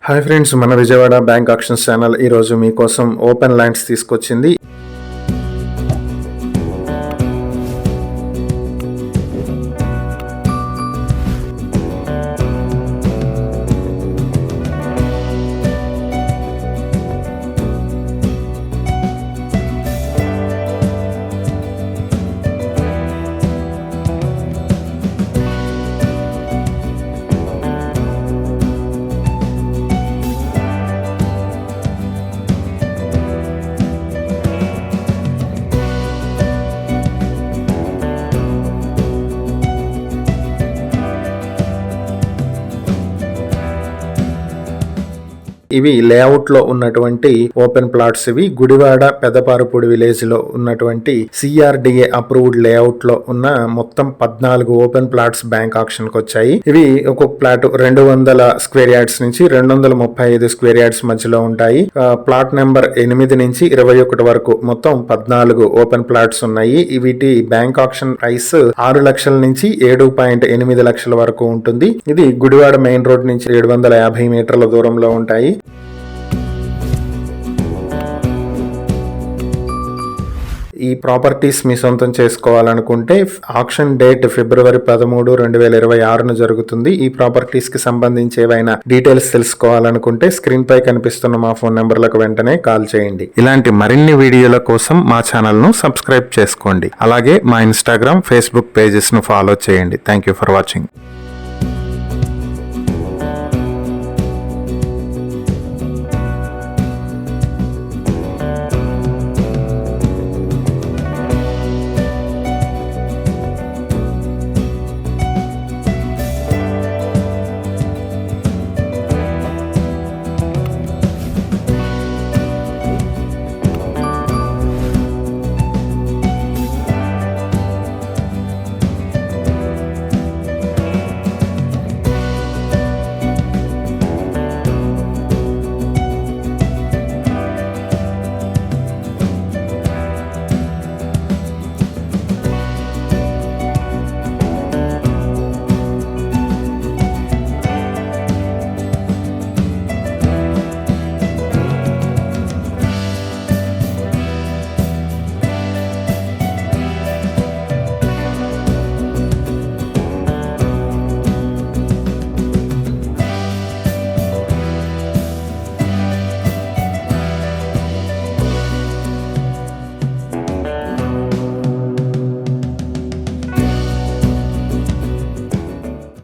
Hi friends, మన Vijayawada bank actions channel ఈరోజు మీకోసం ఓపెన్ ల్యాండ్స్ తీసుకొచ్చింది. ఇవి లేఅవుట్ లో ఉన్నటువంటి ఓపెన్ ప్లాట్స్. ఇవి గుడివాడ పెదపారుపూడి విలేజ్ లో ఉన్నటువంటి CRDA అప్రూవ్డ్ లేఅవుట్ లో ఉన్న మొత్తం 14 ఓపెన్ ప్లాట్స్ బ్యాంక్ ఆక్షన్ కి వచ్చాయి. ఇవి ఒక్కొక్క ప్లాట్ 200 స్క్వేర్ యార్డ్స్ నుంచి 235 స్క్వేర్ యార్డ్స్ మధ్యలో ఉంటాయి. ప్లాట్ నెంబర్ 8 నుంచి 21 వరకు మొత్తం 14 ఓపెన్ ప్లాట్స్ ఉన్నాయి. వీటి బ్యాంక్ ఆక్షన్ ప్రైస్ 6 లక్షల నుంచి 7.8 లక్షల వరకు ఉంటుంది. ఇది గుడివాడ మెయిన్ రోడ్ నుంచి 750 మీటర్ల దూరంలో ఉంటాయి. ఈ ప్రాపర్టీస్ మీ సొంతం చేసుకోవాలనుకుంటే ఆక్షన్ డేట్ ఫిబ్రవరి 13, 2026 జరుగుతుంది. ఈ ప్రాపర్టీస్ కి సంబంధించి ఏవైనా డీటెయిల్స్ తెలుసుకోవాలనుకుంటే స్క్రీన్ పై కనిపిస్తున్న మా ఫోన్ నెంబర్లకు వెంటనే కాల్ చేయండి. ఇలాంటి మరిన్ని వీడియోల కోసం మా ఛానల్ ను సబ్స్క్రైబ్ చేసుకోండి. అలాగే మా ఇన్స్టాగ్రామ్, ఫేస్బుక్ పేజెస్ ను ఫాలో చేయండి. Thank you for watching.